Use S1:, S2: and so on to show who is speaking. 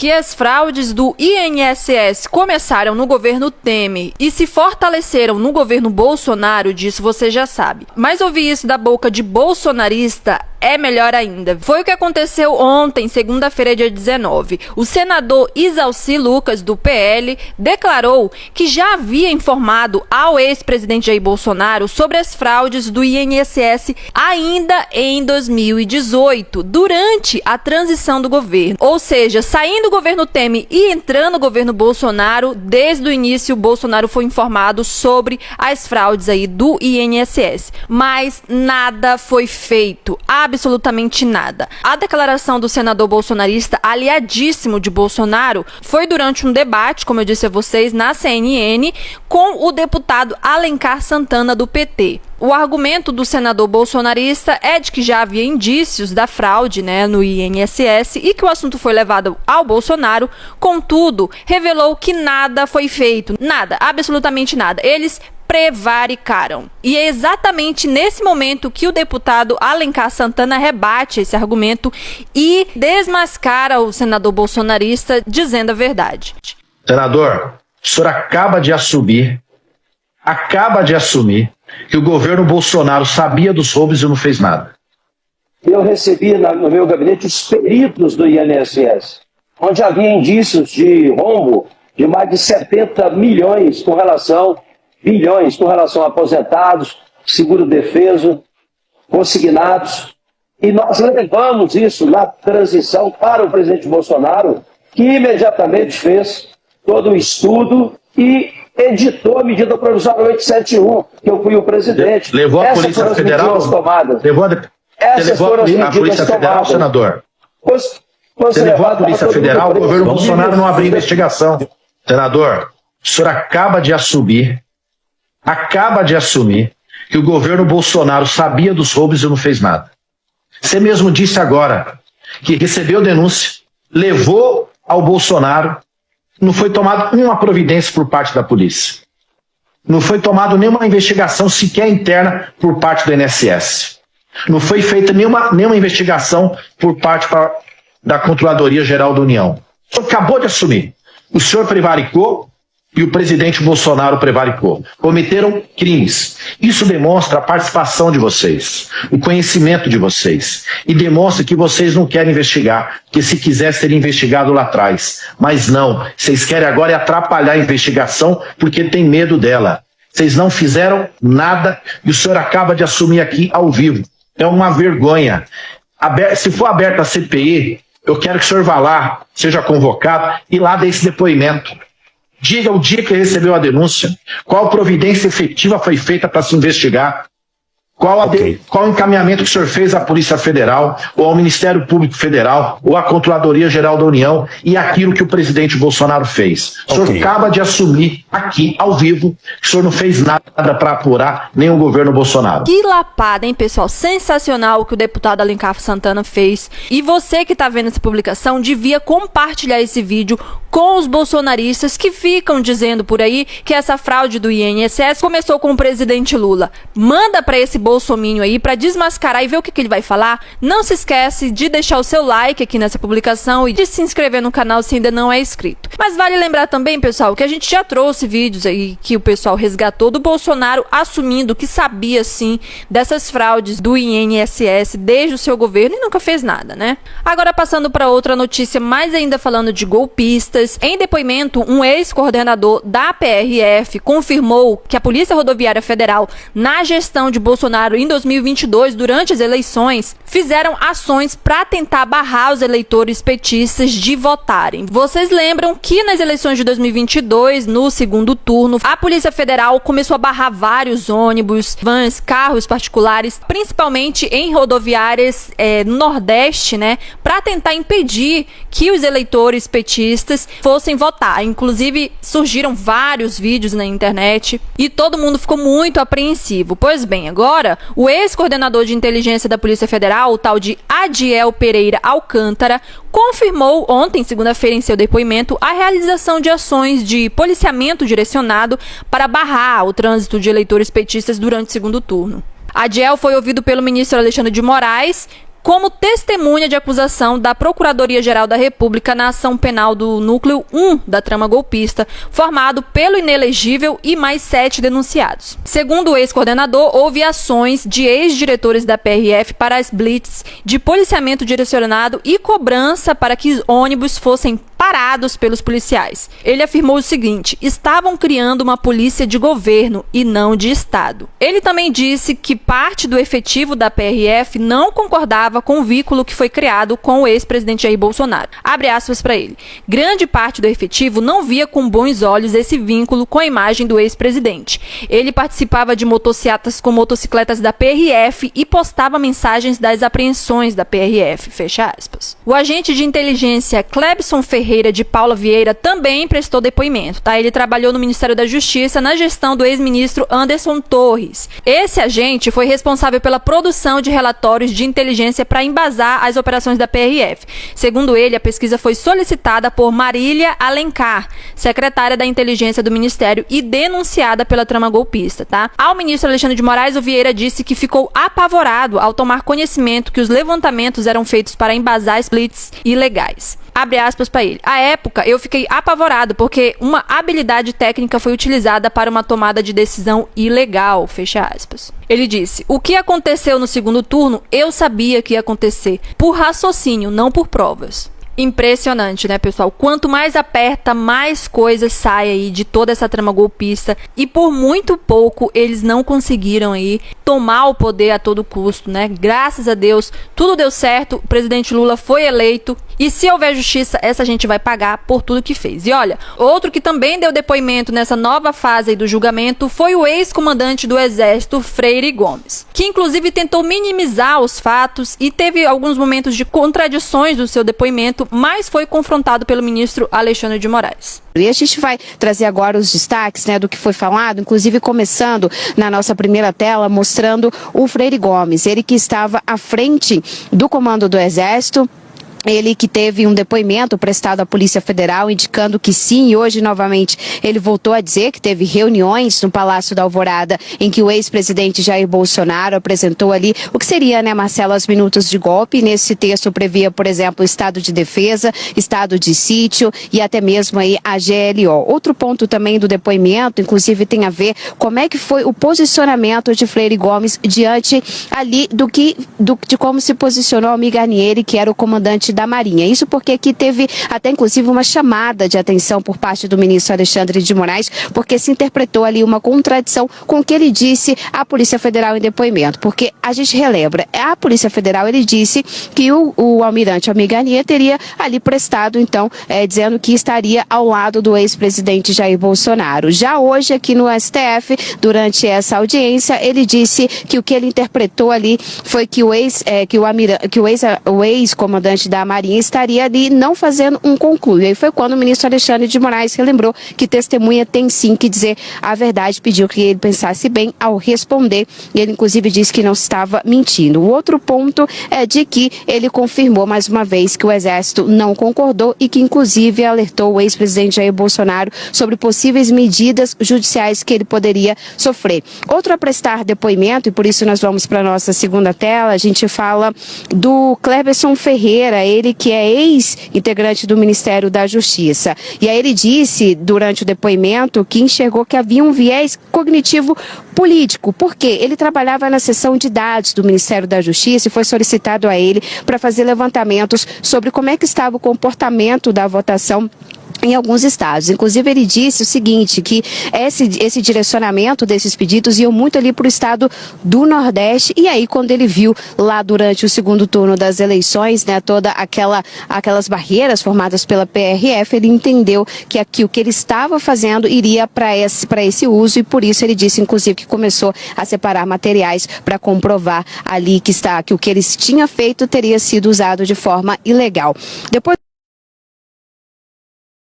S1: que as fraudes do INSS começaram no governo Temer e se fortaleceram no governo Bolsonaro, disso você já sabe. Mas ouvir isso da boca de bolsonarista é melhor ainda. Foi o que aconteceu ontem, segunda-feira, dia 19. O senador Isalci Lucas, do PL, declarou que já havia informado ao ex-presidente Jair Bolsonaro sobre as fraudes do INSS ainda em 2018, durante a transição do governo. Ou seja, saindo do governo Temer e entrando no governo Bolsonaro, desde o início, Bolsonaro foi informado sobre as fraudes aí do INSS. Mas nada foi feito. Absolutamente nada. A declaração do senador bolsonarista, aliadíssimo de Bolsonaro, foi durante um debate, como eu disse a vocês, na CNN, com o deputado Alencar Santana, do PT. O argumento do senador bolsonarista é de que já havia indícios da fraude, no INSS e que o assunto foi levado ao Bolsonaro, contudo, revelou que nada foi feito. Nada, absolutamente nada. Eles prevaricaram. E é exatamente nesse momento que o deputado Alencar Santana rebate esse argumento e desmascara o senador bolsonarista dizendo a verdade.
S2: Senador, o senhor acaba de assumir que o governo Bolsonaro sabia dos roubos e não fez nada.
S3: Eu recebi no meu gabinete os peritos do INSS, onde havia indícios de rombo de mais de 70 milhões bilhões com relação a aposentados, seguro-defeso, consignados. E nós levamos isso na transição para o presidente Bolsonaro, que imediatamente fez todo o estudo e editou a medida provisória 871, que eu fui o presidente.
S2: Levou a Polícia Federal?
S3: Essas foram as medidas
S2: a Polícia Federal, senador? Você levou a Polícia Federal, o governo Bolsonaro não abriu investigação. Senador, o senhor acaba de assumir que o governo Bolsonaro sabia dos roubos e não fez nada. Você mesmo disse agora que recebeu denúncia, levou ao Bolsonaro, não foi tomada uma providência por parte da polícia. Não foi tomada nenhuma investigação sequer interna por parte do INSS. Não foi feita nenhuma investigação por parte da Controladoria Geral da União. O senhor acabou de assumir. O senhor prevaricou e o presidente Bolsonaro prevaricou. Cometeram crimes. Isso demonstra a participação de vocês, o conhecimento de vocês. E demonstra que vocês não querem investigar, que se quisesse ter investigado lá atrás. Mas não, vocês querem agora atrapalhar a investigação porque tem medo dela. Vocês não fizeram nada e o senhor acaba de assumir aqui ao vivo. É uma vergonha. Se for aberta a CPI, eu quero que o senhor vá lá, seja convocado e lá dê esse depoimento. Diga o dia que recebeu a denúncia, qual providência efetiva foi feita para se investigar, qual encaminhamento que o senhor fez à Polícia Federal, ou ao Ministério Público Federal, ou à Controladoria Geral da União, e aquilo que o presidente Bolsonaro fez. O senhor acaba de assumir aqui, ao vivo, que o senhor não fez nada para apurar nem o governo Bolsonaro.
S1: Que lapada, hein, pessoal? Sensacional o que o deputado Alencar Santana fez. E você que está vendo essa publicação devia compartilhar esse vídeo com os bolsonaristas que ficam dizendo por aí que essa fraude do INSS começou com o presidente Lula. Manda para esse bolsominion aí para desmascarar e ver o que ele vai falar. Não se esquece de deixar o seu like aqui nessa publicação e de se inscrever no canal se ainda não é inscrito. Mas vale lembrar também, pessoal, que a gente já trouxe vídeos aí que o pessoal resgatou do Bolsonaro assumindo que sabia sim dessas fraudes do INSS desde o seu governo e nunca fez nada, né? Agora passando para outra notícia, mais ainda falando de golpistas. Em depoimento, um ex-coordenador da PRF confirmou que a Polícia Rodoviária Federal, na gestão de Bolsonaro em 2022, durante as eleições, fizeram ações para tentar barrar os eleitores petistas de votarem. Vocês lembram que nas eleições de 2022, no segundo turno, a Polícia Federal começou a barrar vários ônibus, vans, carros particulares, principalmente em rodoviárias no Nordeste, para tentar impedir que os eleitores petistas fossem votar. Inclusive, surgiram vários vídeos na internet e todo mundo ficou muito apreensivo. Pois bem, agora, o ex-coordenador de inteligência da Polícia Federal, o tal de Adiel Pereira Alcântara, confirmou ontem, segunda-feira, em seu depoimento, a realização de ações de policiamento direcionado para barrar o trânsito de eleitores petistas durante o segundo turno. Adiel foi ouvido pelo ministro Alexandre de Moraes, como testemunha de acusação da Procuradoria-Geral da República na ação penal do Núcleo 1 da trama golpista, formado pelo inelegível e mais 7 denunciados. Segundo o ex-coordenador, houve ações de ex-diretores da PRF para as blitz de policiamento direcionado e cobrança para que ônibus fossem parados pelos policiais. Ele afirmou o seguinte: estavam criando uma polícia de governo e não de Estado. Ele também disse que parte do efetivo da PRF não concordava com o vínculo que foi criado com o ex-presidente Jair Bolsonaro. Abre aspas para ele. Grande parte do efetivo não via com bons olhos esse vínculo com a imagem do ex-presidente. Ele participava de motocicletas com motocicletas da PRF e postava mensagens das apreensões da PRF. Fecha aspas. O agente de inteligência Clebson Ferreira de Paula Vieira também prestou depoimento, tá? Ele trabalhou no Ministério da Justiça na gestão do ex-ministro Anderson Torres. Esse agente foi responsável pela produção de relatórios de inteligência para embasar as operações da PRF. Segundo ele, a pesquisa foi solicitada por Marília Alencar, secretária da Inteligência do Ministério e denunciada pela trama golpista, tá? Ao ministro Alexandre de Moraes, o Vieira disse que ficou apavorado ao tomar conhecimento que os levantamentos eram feitos para embasar splits ilegais. Abre aspas para ele. À época, eu fiquei apavorado porque uma habilidade técnica foi utilizada para uma tomada de decisão ilegal. Fecha aspas. Ele disse: o que aconteceu no segundo turno, eu sabia que ia acontecer. Por raciocínio, não por provas. Impressionante, né, pessoal? Quanto mais aperta, mais coisas saem aí de toda essa trama golpista. E por muito pouco, eles não conseguiram aí tomar o poder a todo custo, né? Graças a Deus, tudo deu certo. O presidente Lula foi eleito. E se houver justiça, essa gente vai pagar por tudo que fez. E olha, outro que também deu depoimento nessa nova fase aí do julgamento foi o ex-comandante do Exército, Freire Gomes, que inclusive tentou minimizar os fatos e teve alguns momentos de contradições do seu depoimento, mas foi confrontado pelo ministro Alexandre de Moraes.
S4: E a gente vai trazer agora os destaques, né, do que foi falado, inclusive começando na nossa primeira tela, mostrando o Freire Gomes, ele que estava à frente do comando do Exército. Ele que teve um depoimento prestado à Polícia Federal indicando que sim, e hoje novamente ele voltou a dizer que teve reuniões no Palácio da Alvorada em que o ex-presidente Jair Bolsonaro apresentou ali o que seria, né, Marcelo, as minutas de golpe. Nesse texto previa, por exemplo, estado de defesa, estado de sítio e até mesmo aí a GLO. Outro ponto também do depoimento, inclusive tem a ver como é que foi o posicionamento de Freire Gomes diante ali de como se posicionou Almir Garnieri, que era o comandante da Marinha. Isso porque aqui teve até inclusive uma chamada de atenção por parte do ministro Alexandre de Moraes, porque se interpretou ali uma contradição com o que ele disse à Polícia Federal em depoimento, porque a gente relembra, a Polícia Federal ele disse que o almirante Almir Garnier teria ali prestado, então, dizendo que estaria ao lado do ex-presidente Jair Bolsonaro. Já hoje aqui no STF, durante essa audiência, ele disse que o que ele interpretou ali foi que o ex-comandante da Marinha estaria ali não fazendo um concluio. Aí foi quando o ministro Alexandre de Moraes relembrou que testemunha tem sim que dizer a verdade, pediu que ele pensasse bem ao responder. Ele inclusive disse que não estava mentindo. O outro ponto é de que ele confirmou mais uma vez que o Exército não concordou e que inclusive alertou o ex-presidente Jair Bolsonaro sobre possíveis medidas judiciais que ele poderia sofrer. Outro a prestar depoimento, e por isso nós vamos para a nossa segunda tela, a gente fala do Clebson Ferreira, ele que é ex-integrante do Ministério da Justiça. E aí ele disse, durante o depoimento, que enxergou que havia um viés cognitivo político, porque ele trabalhava na seção de dados do Ministério da Justiça e foi solicitado a ele para fazer levantamentos sobre como é que estava o comportamento da votação em alguns estados. Inclusive ele disse o seguinte, que esse direcionamento desses pedidos iam muito ali para o estado do Nordeste, e aí quando ele viu lá durante o segundo turno das eleições, né, toda aquelas barreiras formadas pela PRF, ele entendeu que aqui o que ele estava fazendo iria para esse uso, e por isso ele disse inclusive que começou a separar materiais para comprovar ali que o que eles tinham feito teria sido usado de forma ilegal. Depois